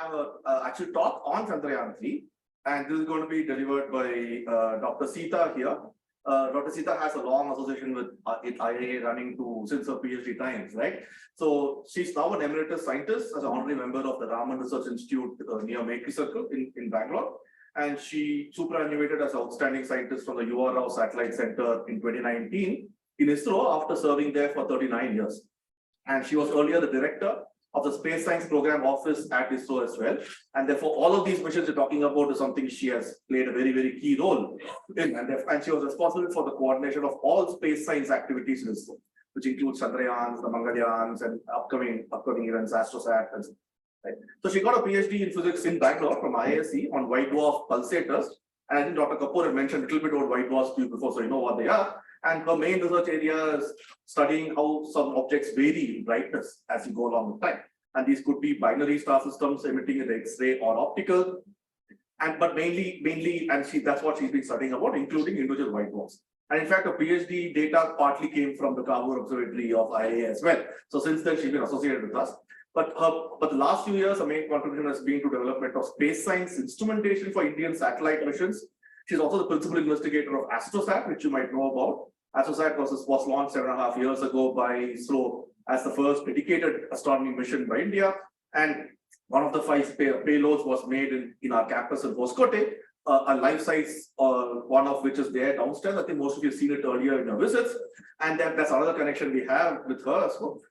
have a actual talk on Chandrayaan-3, and this is going to be delivered by Dr. Seetha here. Dr. Seetha has a long association with IIA running since her PhD times, right? So she's now an emeritus scientist as an honorary member of the Raman Research Institute near Maitri Circle in Bangalore. And she superannuated as an outstanding scientist from the UR Rao Satellite Center in 2019 in ISRO after serving there for 39 years. And she was earlier the director of the Space Science Program Office at ISRO as well. And therefore, all of these missions you're talking about is something she has played a very, very key role in. And she was responsible for the coordination of all space science activities in ISRO, which includes Chandrayaans, the Mangalyans, and upcoming events, AstroSat, and right. So she got a PhD in physics in Bangalore from IISc on white dwarf pulsators. And I think Dr. Kapoor had mentioned a little bit about white dwarfs to you before, so you know what they are. And her main research area is studying how some objects vary in brightness as you go along with time. And these could be binary star systems emitting in X-ray or optical. But mainly, and that's what she's been studying about, including individual white dwarfs. And in fact, her PhD data partly came from the Cavour Observatory of IIA as well. So since then, she's been associated with us. But the last few years, her main contribution has been to development of space science instrumentation for Indian satellite missions. She's also the principal investigator of AstroSat, which you might know about. AstroSat was launched 7.5 years ago by ISRO as the first dedicated astronomy mission by India. And one of the 5 payloads was made in our campus in Hoskote, a life-size one of which is there downstairs. I think most of you have seen it earlier in your visits. And that's another connection we have with her as well.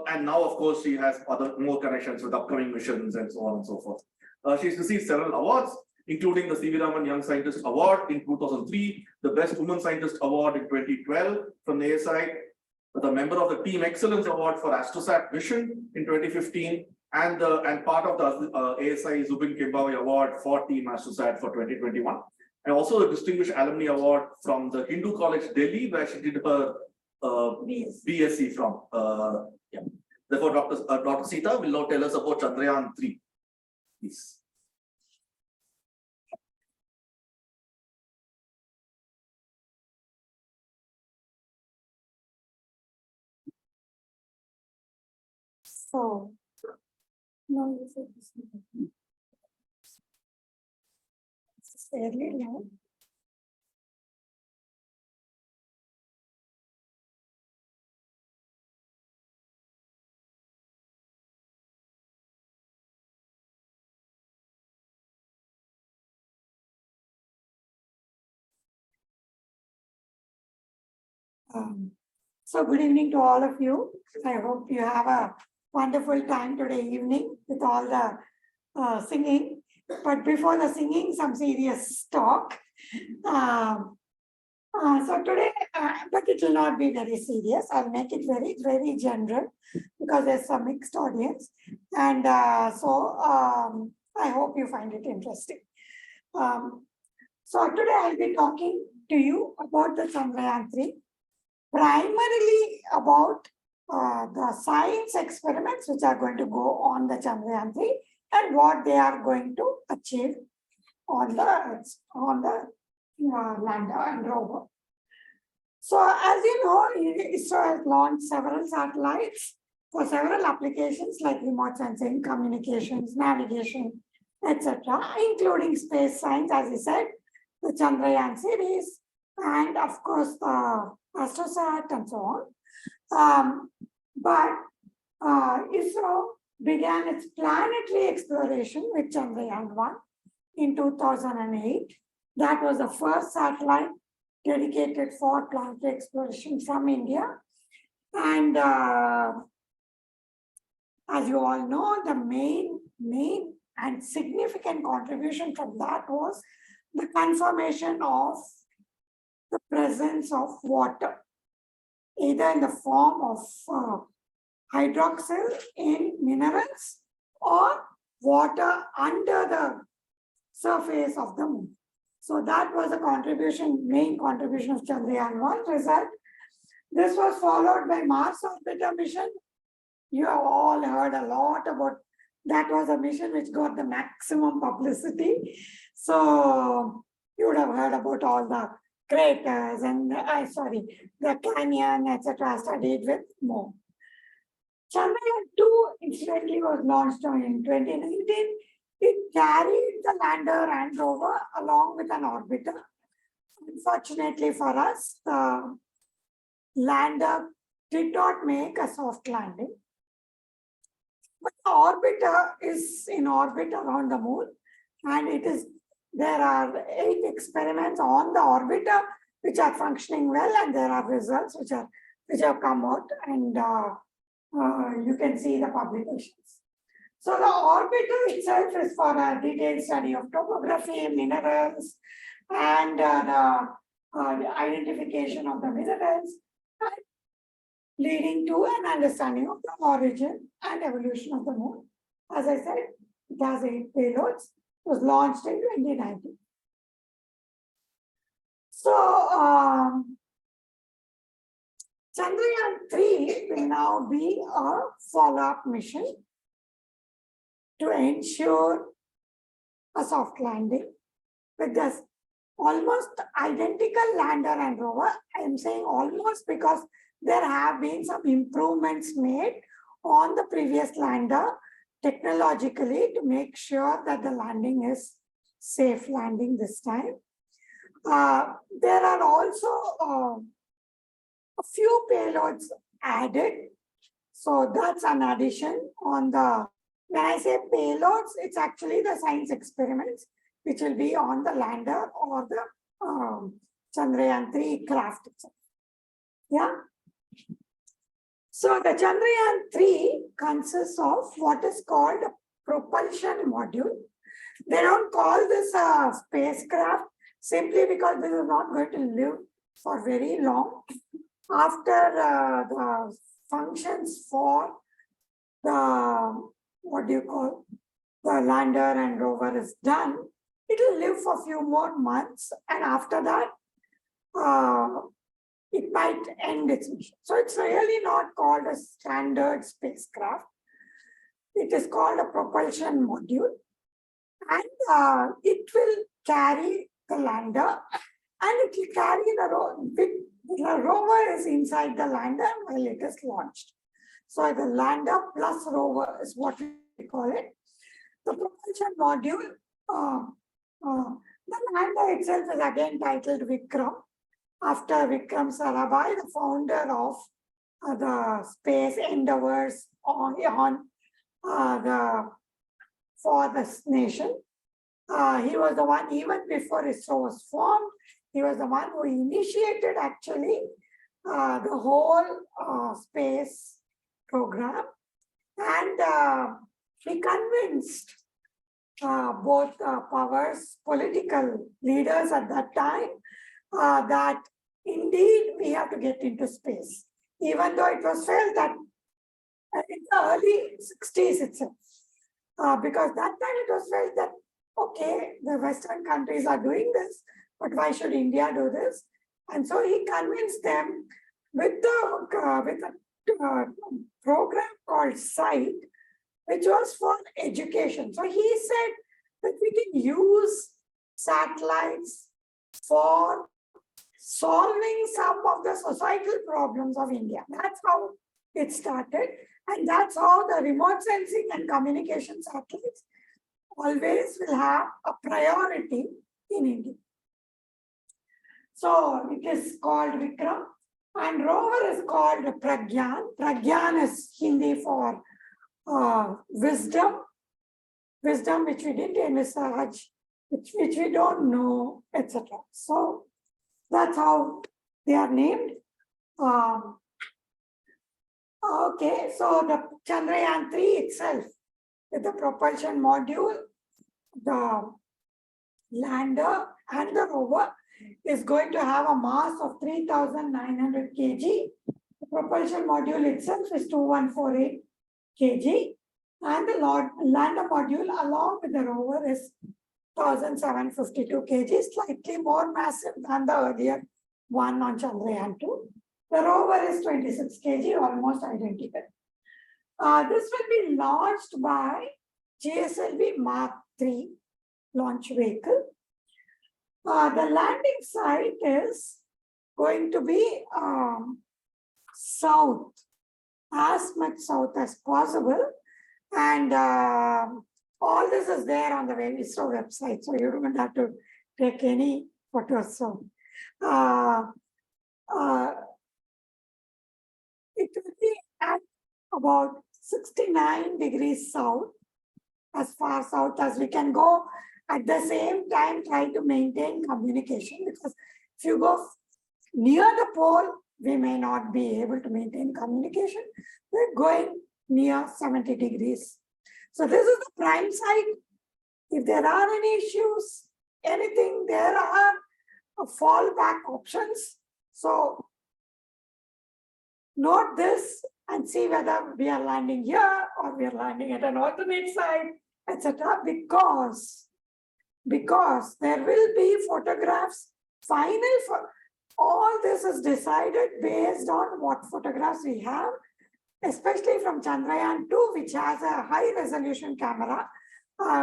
And now, of course, she has more connections with upcoming missions and so on and so forth. She's received several awards, including the C.V. Raman Young Scientist Award in 2003, the Best Woman Scientist Award in 2012 from the ASI, the member of the Team Excellence Award for AstroSat Mission in 2015, and part of the ASI Zubin Kimbawai Award for Team AstroSat for 2021, and also the Distinguished Alumni Award from the Hindu College Delhi, where she did her BSc from. Therefore, Dr. Seetha will now tell us about Chandrayaan-3. Please. So, no, it's fairly low. So good evening to all of you. I hope you have a wonderful time today evening with all the singing. But before the singing, some serious talk. So today, but it will not be very serious. I'll make it very, very general because there's a mixed audience. And I hope you find it interesting. So today I'll be talking to you about the Chandrayaan-3, primarily about the science experiments which are going to go on the Chandrayaan-3 and what they are going to achieve on the lander and rover. So as you know, ISRO has launched several satellites for several applications like remote sensing, communications, navigation, etc., including space science, as I said, the Chandrayaan series, and of course the AstroSat and so on. But ISRO began its planetary exploration with Chandrayaan-1 in 2008. That was the first satellite dedicated for planetary exploration from India. And as you all know, the main and significant contribution from that was the confirmation of the presence of water, either in the form of hydroxyl in minerals or water under the surface of the moon. So that was the main contribution of Chandrayaan-1 result. This was followed by Mars Orbiter mission. You have all heard a lot about that. Was a mission which got the maximum publicity. So you would have heard about all the craters and the canyon, etc., studied with more. Chandrayaan-2 incidentally was launched in 2019 carried the lander and rover along with an orbiter. Unfortunately for us, the lander did not make a soft landing. But the orbiter is in orbit around the moon, and there are 8 experiments on the orbiter which are functioning well, and there are results which have come out, and you can see the publications. So the orbiter itself is for a detailed study of topography, minerals, and the identification of the minerals, and leading to an understanding of the origin and evolution of the moon. As I said, it has 8 payloads. It was launched in 2019. So Chandrayaan-3 will now be a follow-up mission to ensure a soft landing with this almost identical lander and rover. I am saying almost because there have been some improvements made on the previous lander technologically to make sure that the landing is safe landing this time. There are also a few payloads added. So that's an addition on the, when I say payloads, it's actually the science experiments which will be on the lander or the Chandrayaan-3 craft itself. Yeah. So the Chandrayaan-3 consists of what is called a propulsion module. They don't call this a spacecraft simply because this is not going to live for very long. After the functions for the, the lander and rover is done, it will live for a few more months, and after that, it might end its mission. So it's really not called a standard spacecraft. It is called a propulsion module, and it will carry the lander, and it will carry the rover. The rover is inside the lander while it is launched. So the lander plus rover is what we call it. The propulsion module, the lander itself is again titled Vikram, after Vikram Sarabhai, the founder of the space endeavors for this nation. He was the one, even before ISRO was formed, he was the one who initiated actually the whole space program, and he convinced both powers, political leaders at that time, that indeed we have to get into space, even though it was felt that in the early 60s itself, because that time it was felt that, okay, the Western countries are doing this, but why should India do this? And so he convinced them with a program called SITE, which was for education. So he said that we can use satellites for solving some of the societal problems of India. That's how it started. And that's how the remote sensing and communication satellites always will have a priority in India. So it is called Vikram, and rover is called Pragyan. Pragyan is Hindi for wisdom, which we didn't envisage, which we don't know, etc. So that's how they are named. Okay, so the Chandrayaan-3 itself, with the propulsion module, the lander and the rover, is going to have a mass of 3,900 kg. The propulsion module itself is 2,148 kg, and the lander module along with the rover is 1,752 kg, slightly more massive than the earlier one on Chandrayaan-2. The rover is 26 kg, almost identical. This will be launched by GSLV Mark III launch vehicle. The landing site is going to be south, as much south as possible, and All this is there on the ISRO website, so you don't have to take any photos. So, it will be at about 69 degrees south, as far south as we can go. At the same time, try to maintain communication, because if you go near the pole, we may not be able to maintain communication. We're going near 70 degrees. So this is the prime side. If there are any issues, anything, there are fallback options. So note this and see whether we are landing here or we are landing at an alternate side, etc. Because there will be photographs. Final for all this is decided based on what photographs we have, especially from Chandrayaan-2, which has a high resolution camera,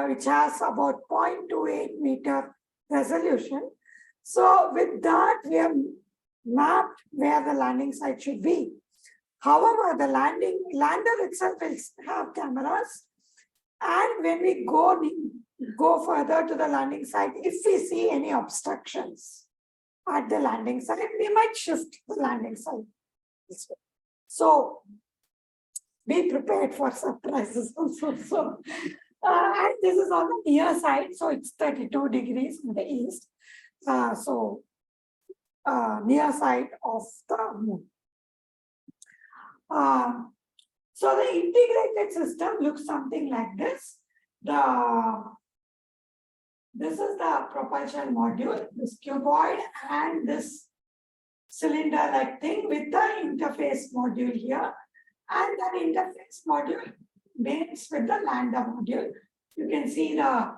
which has about 0.28 meter resolution. So with that, we have mapped where the landing site should be. However, the lander itself will have cameras. And when we go further to the landing site, if we see any obstructions at the landing site, we might shift the landing site this way. So be prepared for surprises also. So, and this is on the near side, so it's 32 degrees in the east. Near side of the moon. So the integrated system looks something like this. This is the propulsion module, this cuboid and this cylinder-like thing with the interface module here. And that interface module mates with the lander module. You can see the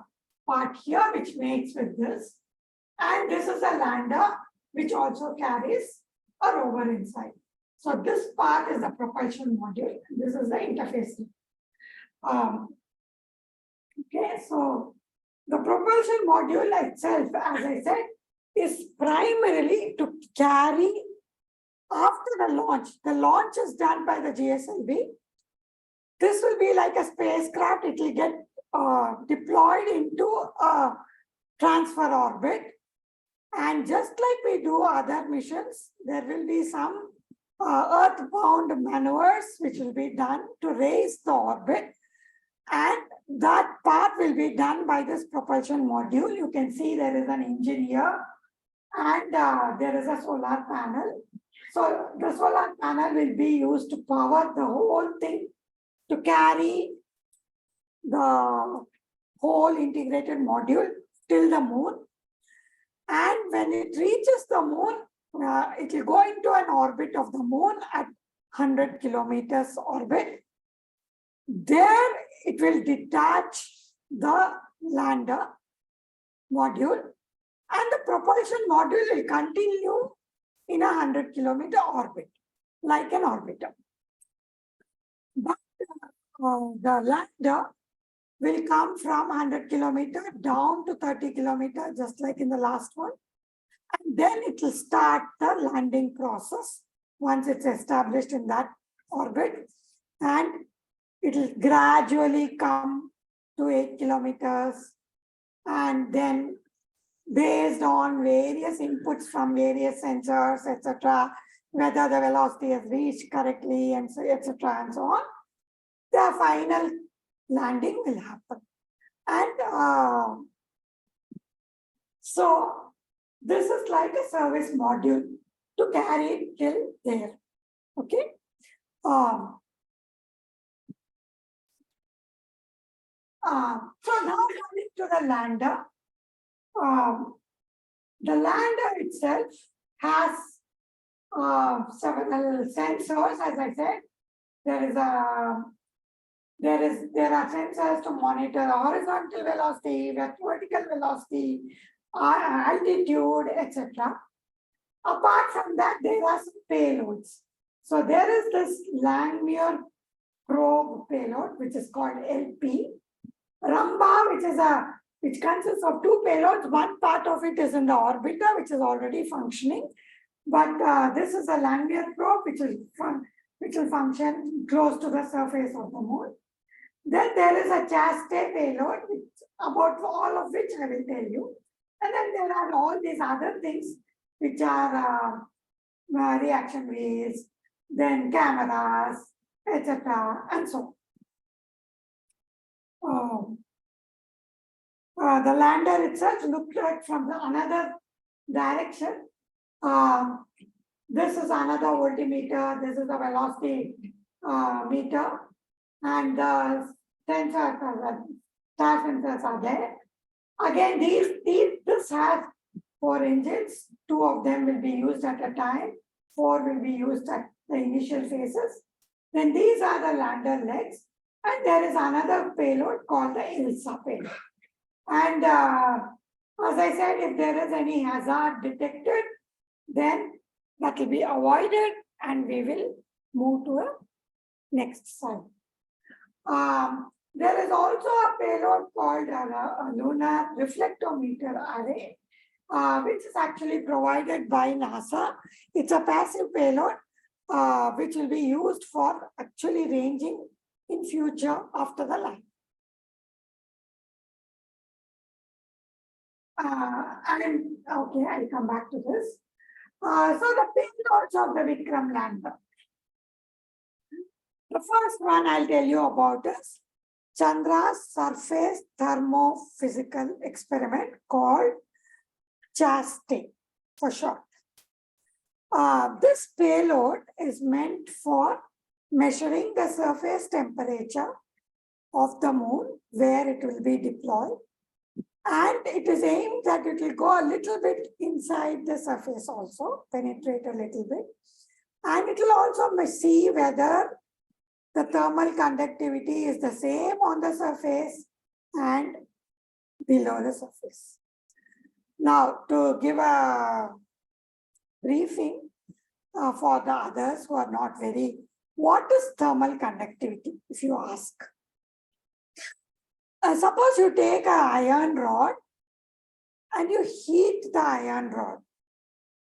part here which mates with this. And this is a lander which also carries a rover inside. So this part is the propulsion module. This is the interface. Okay, so the propulsion module itself, as I said, is primarily to carry after the launch. The launch is done by the GSLV. This will be like a spacecraft. It will get deployed into a transfer orbit. And just like we do other missions, there will be some earthbound maneuvers which will be done to raise the orbit. And that part will be done by this propulsion module. You can see there is an engine here and there is a solar panel. So the solar panel will be used to power the whole thing, to carry the whole integrated module till the moon. And when it reaches the moon, it will go into an orbit of the moon at 100 kilometers orbit. There it will detach the lander module, and the propulsion module will continue in a 100 kilometer orbit, like an orbiter. But the lander will come from 100 kilometer down to 30 kilometer, just like in the last one. And then it will start the landing process once it's established in that orbit. And it will gradually come to 8 kilometers. And then based on various inputs from various sensors, etc., whether the velocity has reached correctly, and so, etc., and so on, the final landing will happen. And so this is like a service module to carry it till there. Okay. So now coming to the lander. The lander itself has several sensors, as I said. There are sensors to monitor horizontal velocity, vertical velocity, altitude, etc. Apart from that, there are some payloads. So there is this Langmuir probe payload, which is called LP. Ramba, which consists of two payloads. One part of it is in the orbiter, which is already functioning. But this is a Langmuir probe, which will function close to the surface of the moon. Then there is a chaste payload, which, about all of which I will tell you. And then there are all these other things which are reaction wheels, then cameras, etc. and so on. The lander itself looked like from another direction. This is another voltimeter, this is a velocity meter, and the sensors are star sensors are there. Again, this has 4 engines, 2 of them will be used at a time, 4 will be used at the initial phases. Then these are the lander legs, and there is another payload called the ELSA payload. And as I said, if there is any hazard detected, then that will be avoided, and we will move to a next slide. There is also a payload called a lunar reflectometer array, which is actually provided by NASA. It's a passive payload, which will be used for actually ranging in future after the life. And okay, I'll come back to this. So the payloads of the Vikram lander. The first one I'll tell you about is Chandra's surface thermophysical experiment called CHASTE for short. This payload is meant for measuring the surface temperature of the moon where it will be deployed. And it is aimed that it will go a little bit inside the surface also, penetrate a little bit. And it will also see whether the thermal conductivity is the same on the surface and below the surface. Now, to give a briefing for the others who are not very, what is thermal conductivity, if you ask? Suppose you take an iron rod and you heat the iron rod.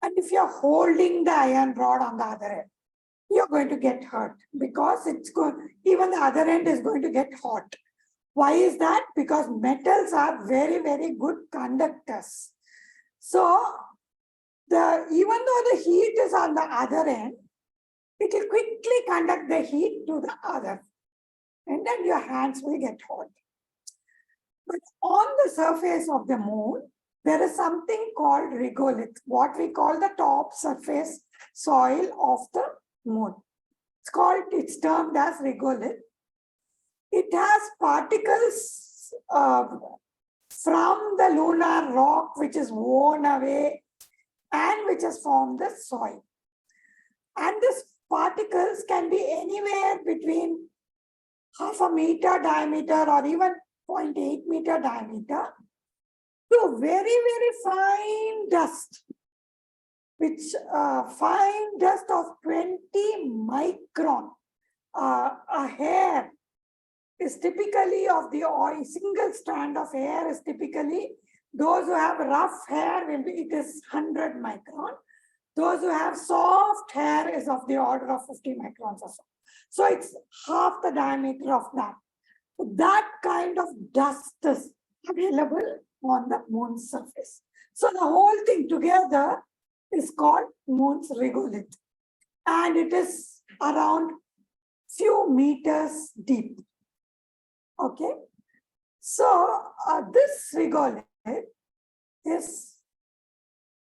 And if you're holding the iron rod on the other end, you're going to get hurt because it's going, even the other end is going to get hot. Why is that? Because metals are very, very good conductors. So even though the heat is on the other end, it will quickly conduct the heat to the other. And then your hands will get hot. But on the surface of the moon, there is something called regolith, what we call the top surface soil of the moon. It's termed as regolith. It has particles from the lunar rock which is worn away and which has formed the soil. And these particles can be anywhere between 0.5 meter diameter or even 0.8 meter diameter to very, very fine dust, which fine dust of 20 micron. A hair is typically of the oil, single strand of hair is typically, those who have rough hair, it is 100 micron. Those who have soft hair is of the order of 50 microns or so. So it's half the diameter of that. That kind of dust is available on the moon's surface. So the whole thing together is called moon's regolith. And it is around few meters deep. Okay. So this regolith is,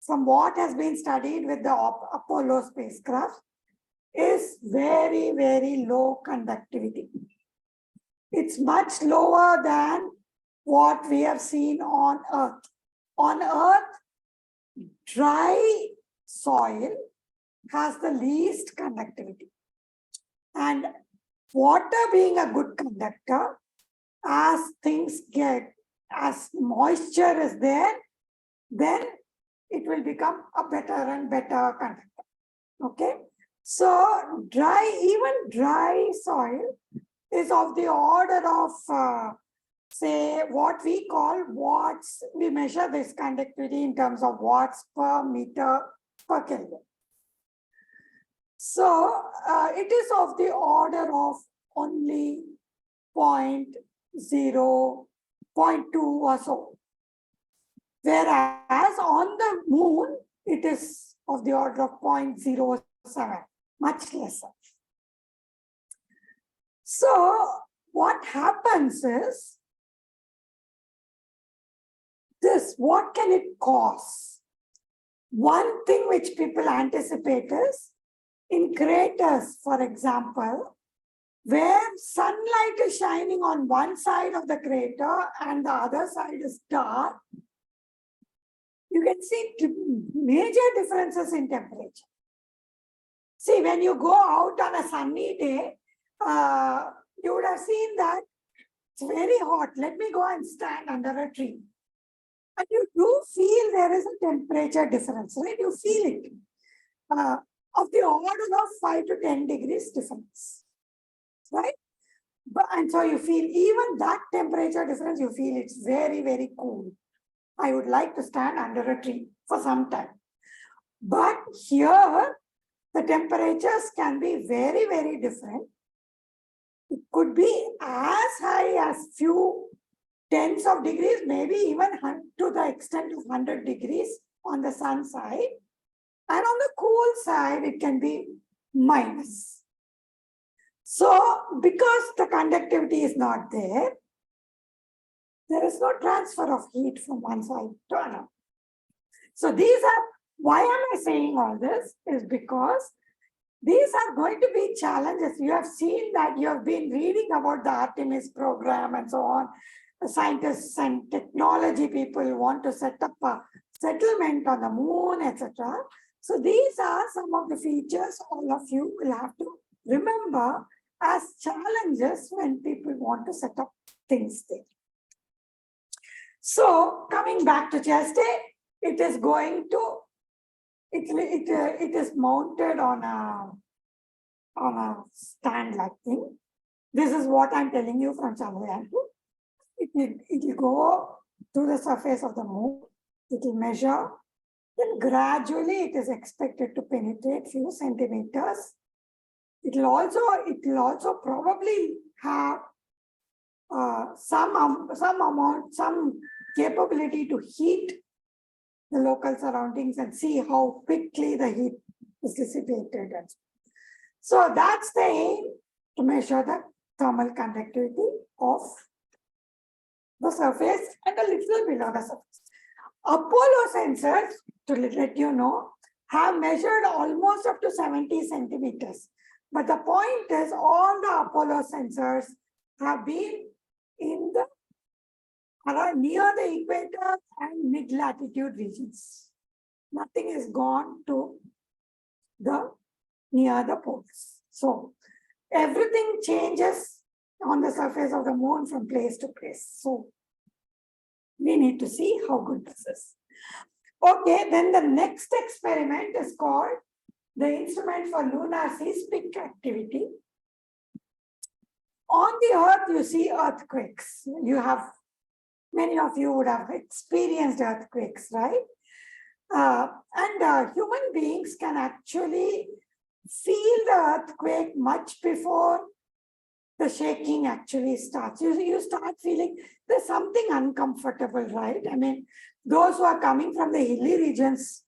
from what has been studied with the Apollo spacecraft, is very, very low conductivity. It's much lower than what we have seen on Earth. On Earth, dry soil has the least conductivity. And water being a good conductor, as things get, as moisture is there, then it will become a better and better conductor. Okay. So even dry soil is of the order of, say, what we call watts. We measure this conductivity in terms of watts per meter per Kelvin. So it is of the order of only 0.0, 0.2 or so. Whereas on the moon, it is of the order of 0.07, much lesser. So what happens is this, what can it cause? One thing which people anticipate is in craters, for example, where sunlight is shining on one side of the crater and the other side is dark, you can see major differences in temperature. See, when you go out on a sunny day, you would have seen that it's very hot. Let me go and stand under a tree. And you do feel there is a temperature difference, right? You feel it of the order of 5 to 10 degrees difference, right? And so you feel even that temperature difference, you feel it's very, very cool. I would like to stand under a tree for some time. But here, the temperatures can be very, very different. It could be as high as few tens of degrees, maybe even to the extent of 100 degrees on the sun side. And on the cool side, it can be minus. So, because the conductivity is not there, there is no transfer of heat from one side to another. So these are, why am I saying all this? Is because these are going to be challenges. You have seen that you have been reading about the Artemis program and so on. The scientists and technology people want to set up a settlement on the moon, etc. So these are some of the features all of you will have to remember as challenges when people want to set up things there. So coming back to Cheste, it is going to, it is mounted on a stand-like thing. This is what I'm telling you from Chandrayaan-2. It will go to the surface of the moon. It will measure. Then gradually it is expected to penetrate few centimeters. It will also probably have some capability to heat the local surroundings and see how quickly the heat is dissipated. So that's the aim, to measure the thermal conductivity of the surface and a little below the surface. Apollo sensors, to let you know, have measured almost up to 70 centimeters. But the point is, all the Apollo sensors have been in the near the equator and mid-latitude regions. Nothing has gone to the near the poles. So everything changes on the surface of the moon from place to place. So we need to see how good this is. Okay, then the next experiment is called the Instrument for Lunar Seismic Activity. On the Earth, you see earthquakes. Many of you would have experienced earthquakes, right? And human beings can actually feel the earthquake much before the shaking actually starts. You start feeling there's something uncomfortable, right? I mean, those who are coming from the hilly regions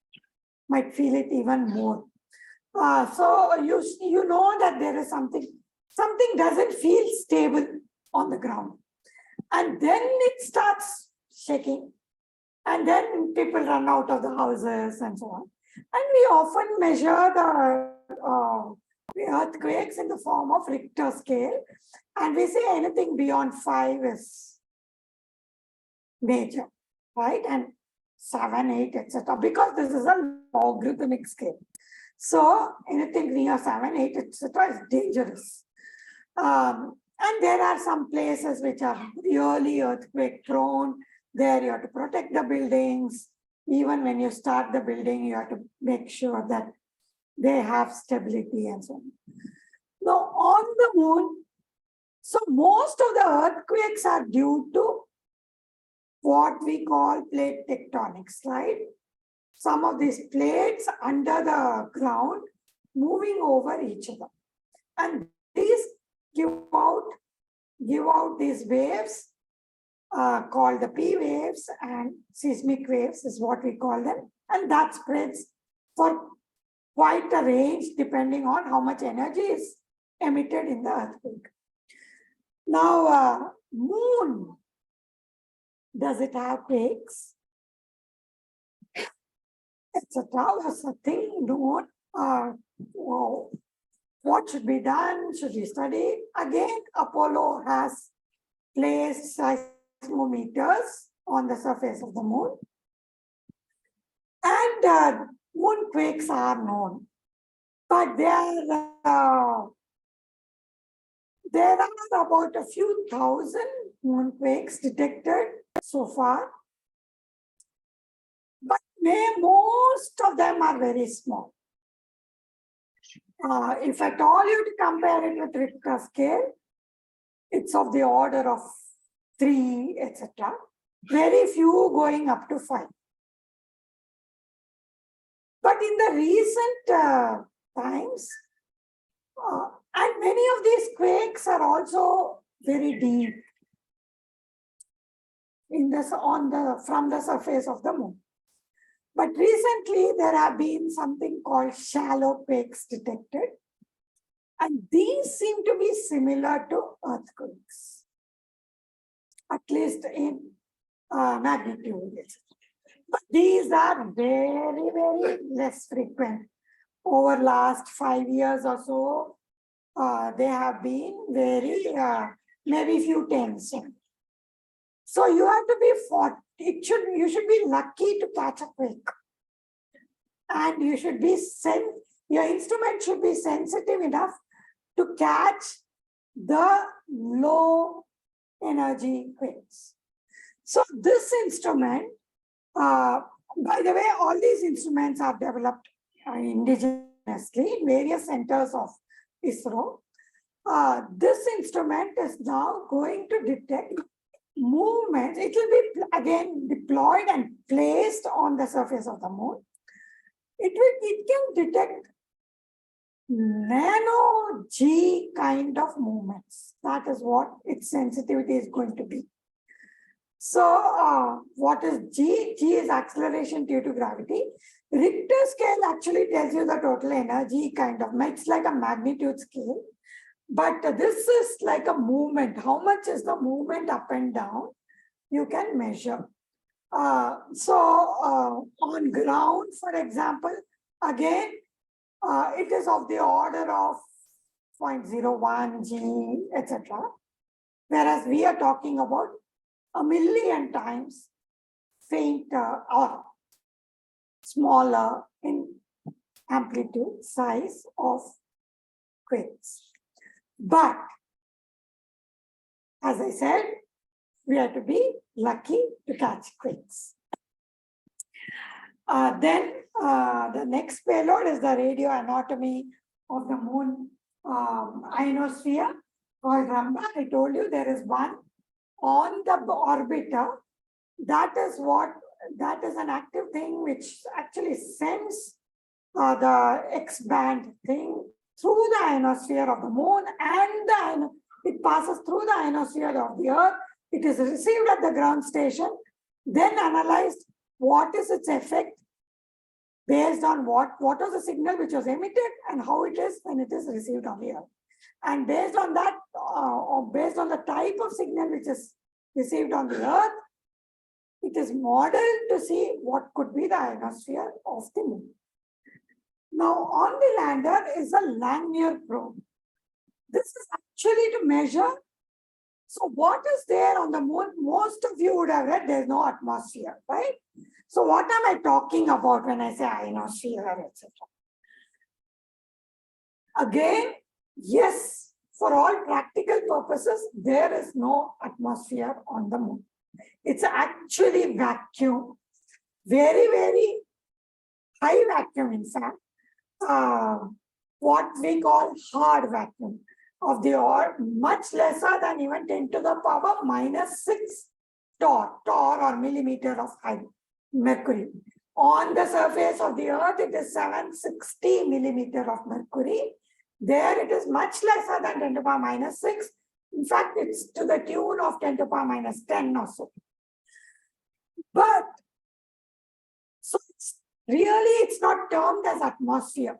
might feel it even more. So you know that there is something doesn't feel stable on the ground. And then it starts shaking. And then people run out of the houses and so on. And we often measure the earthquakes in the form of Richter scale. And we say anything beyond 5 is major, right? And 7, 8, etc. Because this is a logarithmic scale. So anything near 7, 8, etc. is dangerous. And there are some places which are really earthquake prone. There you have to protect the buildings. Even when you start the building, you have to make sure that they have stability and so on. Now on the moon, so most of the earthquakes are due to what we call plate tectonics, right? Some of these plates under the ground moving over each other. And these give out give out these waves called the P waves, and seismic waves is what we call them. And that spreads for quite a range depending on how much energy is emitted in the earthquake. Now, moon, does it have quakes? Etc. Was a thing known. Wow. What should be done? Should we study? Again, Apollo has placed seismometers on the surface of the moon. And moonquakes are known. But there are about a few thousand moonquakes detected so far. But most of them are very small. If at all you compare it with Richter scale, it's of the order of 3, etc. Very few going up to 5. But in the recent times, and many of these quakes are also very deep from the surface of the moon. But recently there have been something called shallow quakes detected, and these seem to be similar to earthquakes, at least in magnitude. But these are very, very less frequent. Over last 5 years or so, they have been very, maybe few tens. So you have to be you should be lucky to catch a quake. And you should be your instrument should be sensitive enough to catch the low energy quakes. So this instrument, by the way, all these instruments are developed indigenously in various centers of ISRO. This instrument is now going to detect movements. It will be again deployed and placed on the surface of the moon. It can detect nano G kind of movements. That is what its sensitivity is going to be. So what is G? G is acceleration due to gravity. Richter scale actually tells you the total energy kind of, it's like a magnitude scale. But this is like a movement. How much is the movement up and down? You can measure. On ground, for example, again, it is of the order of 0.01 G, etc. Whereas we are talking about a million times fainter or smaller in amplitude size of quakes. But as I said, we have to be lucky to catch quakes. Then the next payload is the radio anatomy of the moon ionosphere called Ramba. I told you there is one on the orbiter. That is an active thing which actually sends the X-band thing through the ionosphere of the moon, and it passes through the ionosphere of the Earth. It is received at the ground station, then analyzed what is its effect based on what was the signal which was emitted and how it is when it is received on the Earth. And based on that, or based on the type of signal which is received on the Earth, it is modeled to see what could be the ionosphere of the moon. Now, on the lander is a Langmuir probe. This is actually to measure. So what is there on the moon? Most of you would have read there's no atmosphere, right? So what am I talking about when I say ionosphere, etc.? Again, yes, for all practical purposes, there is no atmosphere on the moon. It's actually vacuum, very, very high vacuum, in fact. What we call hard vacuum of the order much lesser than even 10 to the power minus 6 torr or millimeter of high mercury. On the surface of the Earth, it is 760 millimeter of mercury. There it is much lesser than 10 to the power minus 6. In fact, it's to the tune of 10 to the power minus 10 or so. But so it's not termed as atmosphere.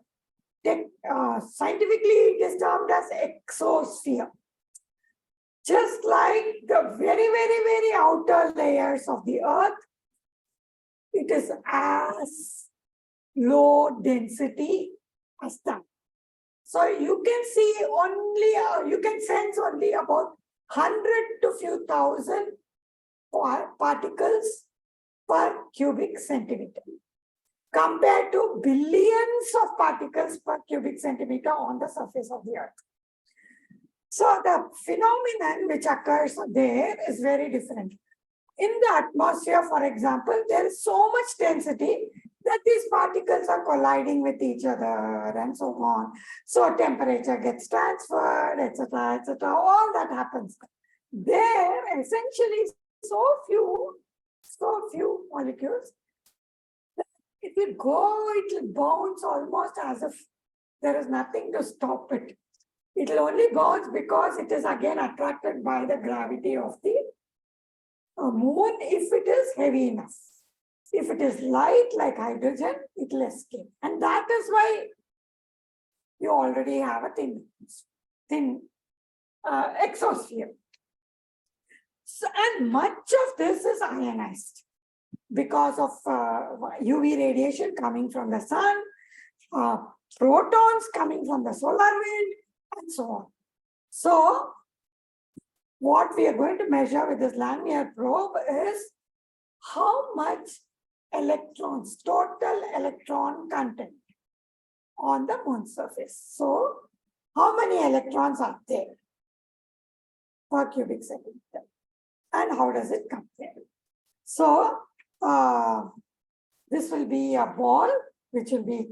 Scientifically, it is termed as exosphere. Just like the very, very, very outer layers of the Earth, it is as low density as that. So you can see only, you can sense only about 100 to few thousand particles per cubic centimeter, compared to billions of particles per cubic centimeter on the surface of the Earth. So the phenomenon which occurs there is very different. In the atmosphere, for example, there is so much density that these particles are colliding with each other and so on. So temperature gets transferred, etc., etc. All that happens. There, essentially, so few molecules. If you go, it will bounce almost as if there is nothing to stop it. It will only bounce because it is again attracted by the gravity of the moon if it is heavy enough. If it is light like hydrogen, it will escape. And that is why you already have a thin exosphere. So, and much of this is ionized because of UV radiation coming from the sun, protons coming from the solar wind, and so on. So, what we are going to measure with this Lanier probe is how much electrons, total electron content on the moon surface. So, how many electrons are there per cubic centimeter? And how does it compare? So, this will be a ball which will be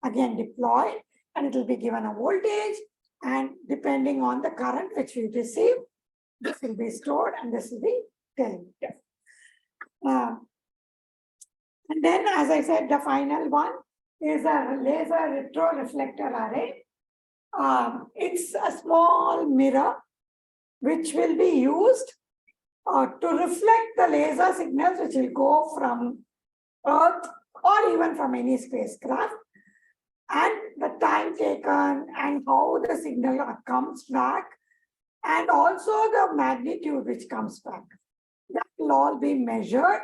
again deployed, and it will be given a voltage, and depending on the current which we receive, this will be stored and this will be telemetered. And then, as I said, the final one is a laser retroreflector array. It's a small mirror which will be used to reflect the laser signals which will go from Earth or even from any spacecraft, and the time taken and how the signal comes back, and also the magnitude which comes back. That will all be measured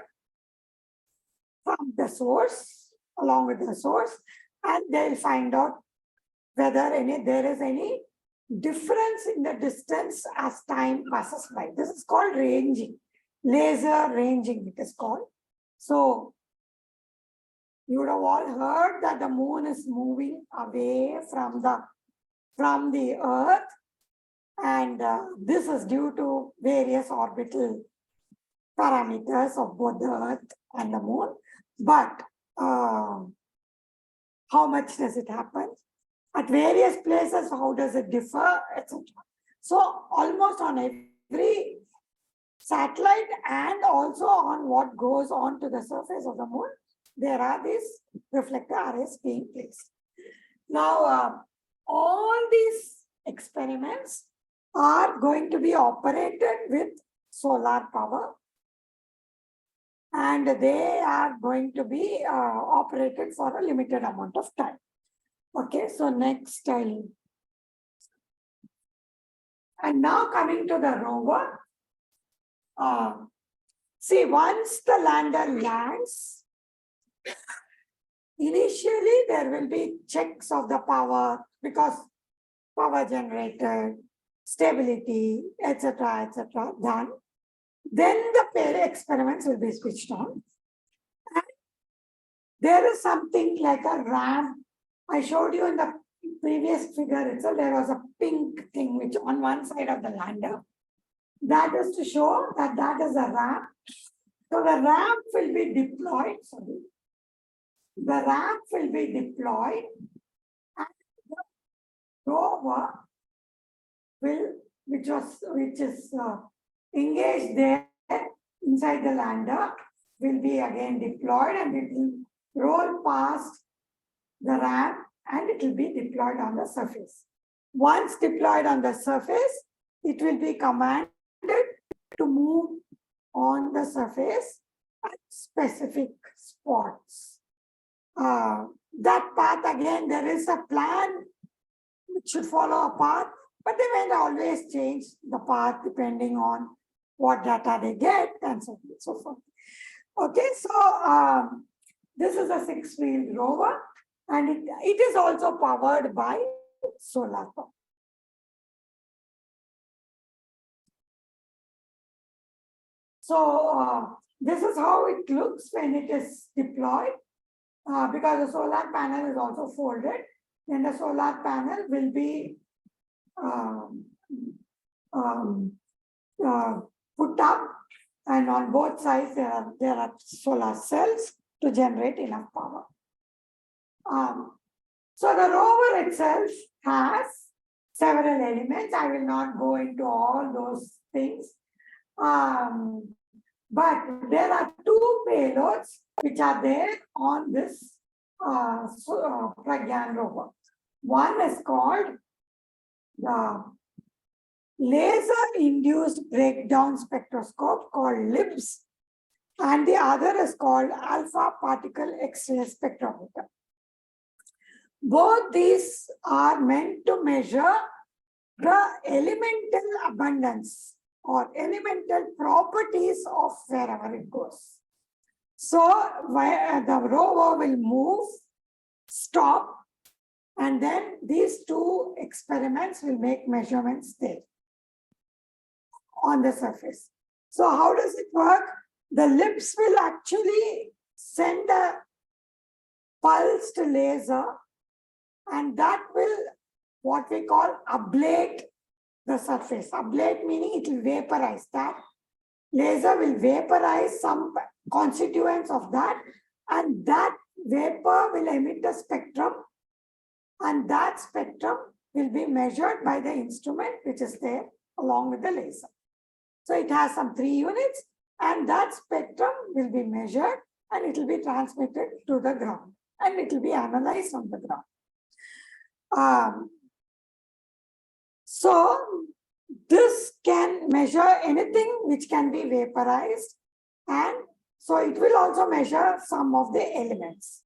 from the source, along with the source, and they'll find out whether there is any difference in the distance as time passes by. This is called ranging, laser ranging it is called. So, you would have all heard that the moon is moving away from the Earth, and this is due to various orbital parameters of both the Earth and the moon. But how much does it happen? At various places, how does it differ, etc. So almost on every satellite and also on what goes on to the surface of the moon, there are these reflector arrays being placed. Now, all these experiments are going to be operated with solar power, and they are going to be operated for a limited amount of time. Okay, so next and now coming to the rover. See, once the lander lands, initially there will be checks of the power, because power generated, stability, etc., done. Then the experiments will be switched on. And there is something like a ramp. I showed you in the previous figure itself, there was a pink thing which on one side of the lander. That is to show that that is a ramp. So the ramp will be deployed. Sorry. The ramp will be deployed, and the rover will, which is engaged there inside the lander, will be again deployed, and it will roll past the ramp and it will be deployed on the surface. Once deployed on the surface, it will be commanded to move on the surface at specific spots. That path again, there is a plan which should follow a path, but they may always change the path depending on what data they get and so on and so forth. Okay, so this is a 6-wheeled rover, and it is also powered by solar power. So this is how it looks when it is deployed, because the solar panel is also folded. Then the solar panel will be put up, and on both sides there are solar cells to generate enough power. So the rover itself has several elements. I will not go into all those things. But there are 2 payloads which are there on this Pragyan rover. One is called the laser-induced breakdown spectroscope, called LIBS, and the other is called alpha particle X-ray spectrometer. Both these are meant to measure the elemental abundance or elemental properties of wherever it goes. So the rover will move, stop, and then these 2 experiments will make measurements there on the surface. So how does it work? The LIBS will actually send a pulsed laser, and that will what we call ablate the surface. Ablate meaning it will vaporize. That laser will vaporize some constituents of that, and that vapor will emit a spectrum, and that spectrum will be measured by the instrument which is there along with the laser. So it has some 3 units, and that spectrum will be measured, and it will be transmitted to the ground, and it will be analyzed on the ground. So this can measure anything which can be vaporized, and so it will also measure some of the elements.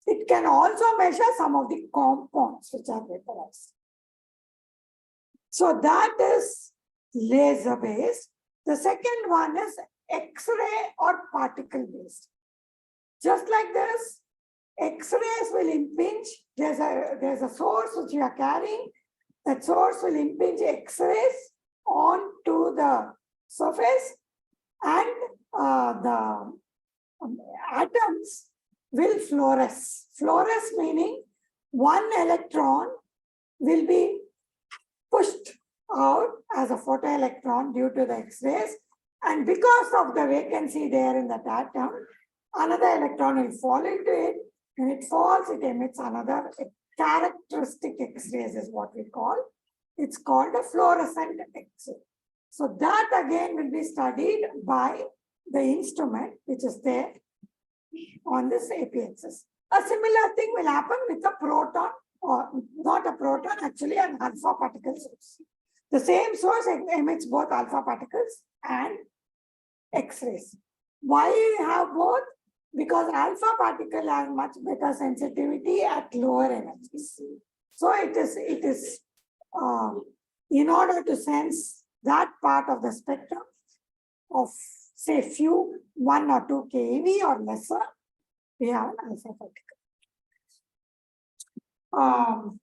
It can also measure some of the compounds which are vaporized. So that is laser based. The second one is X-ray or particle based. Just like this, X-rays will impinge. There's a source which you are carrying. That source will impinge X-rays onto the surface, and the atoms will fluoresce. Fluoresce meaning one electron will be pushed out as a photoelectron due to the X-rays, and because of the vacancy there in that atom, another electron will fall into it. When it falls, it emits another characteristic X-rays is what we call. It's called a fluorescent X-ray. So that again will be studied by the instrument which is there on this APXS. A similar thing will happen with a proton, or not a proton, actually an alpha particle source. The same source emits both alpha particles and X-rays. Why we have both? Because alpha particle has much better sensitivity at lower energies. So it is in order to sense that part of the spectrum of say 1 or 2 keV or lesser, we have an alpha particle.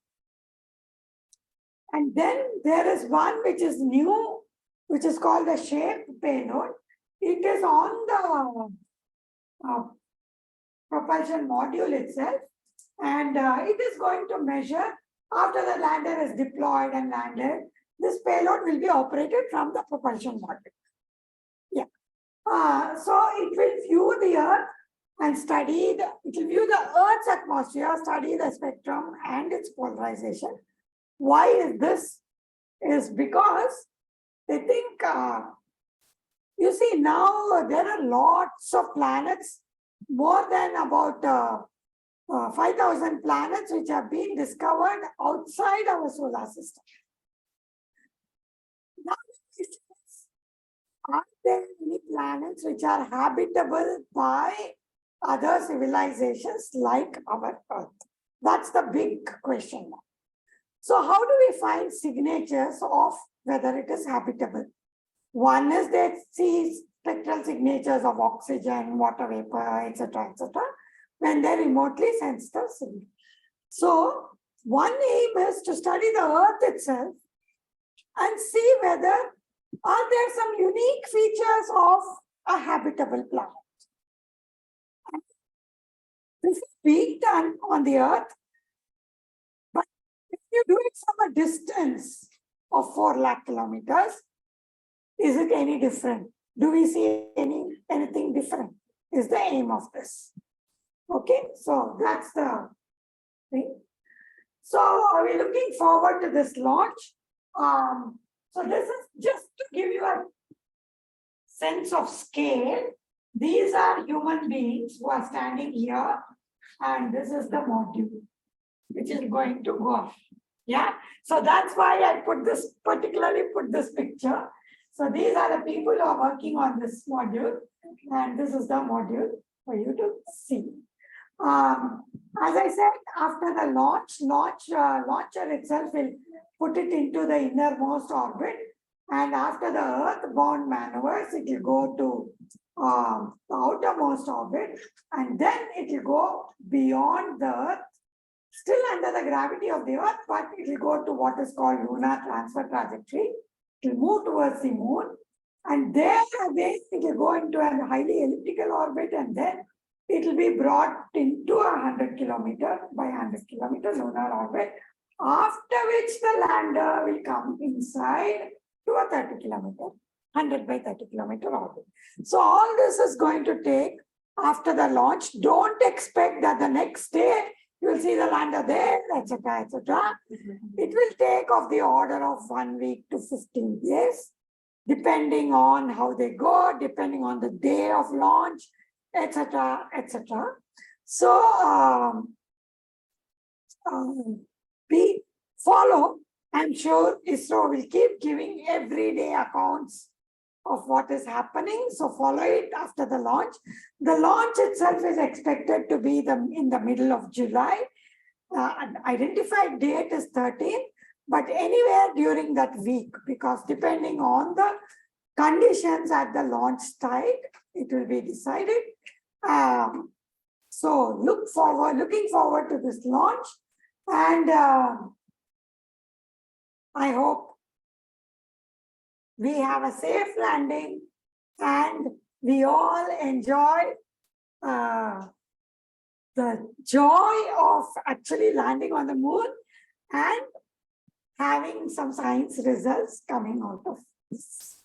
And then there is one which is new, which is called the shape payload. It is on the propulsion module itself, and it is going to measure after the lander is deployed and landed. This payload will be operated from the propulsion module. Yeah. So it will view the Earth and it will view the Earth's atmosphere, study the spectrum and its polarization. Why is this? Is because they think, you see, now there are lots of planets, more than about 5,000 planets which have been discovered outside our solar system. Now Are there any planets which are habitable by other civilizations like our Earth? That's the big question now. So how do we find signatures of whether it is habitable? One is they see spectral signatures of oxygen, water vapor, etc., when they remotely sense the signal. So one aim is to study the Earth itself and see whether are there some unique features of a habitable planet. This is being done on the Earth, but if you do it from a distance of 4 lakh kilometers, is it any different? Do we see anything different? Is the aim of this. Okay, so that's the thing. So are we looking forward to this launch? So this is just to give you a sense of scale. These are human beings who are standing here, and this is the module which is going to go up. Yeah, so that's why I particularly put this picture. So these are the people who are working on this module, and this is the module for you to see. As I said, after the launcher itself will put it into the innermost orbit, and after the Earth-bound maneuvers, it will go to the outermost orbit, and then it will go beyond the Earth, still under the gravity of the Earth, but it will go to what is called lunar transfer trajectory. It will move towards the moon, and there again it will go into a highly elliptical orbit, and then it will be brought into a 100 kilometer by 100 kilometer lunar orbit, after which the lander will come inside to a 30 kilometer, 100 by 30 kilometer orbit. So all this is going to take after the launch. Don't expect that the next day you will see the lander there, etc., etc. It will take of the order of 1 week to 15 days, depending on how they go, depending on the day of launch, etc., etc. So we follow. I'm sure ISRO will keep giving everyday accounts of what is happening. So follow it after the launch. The launch itself is expected to be in the middle of July. Identified date is 13th, but anywhere during that week, because depending on the conditions at the launch site, it will be decided. So looking forward to this launch, and I hope we have a safe landing and we all enjoy the joy of actually landing on the moon and having some science results coming out of this.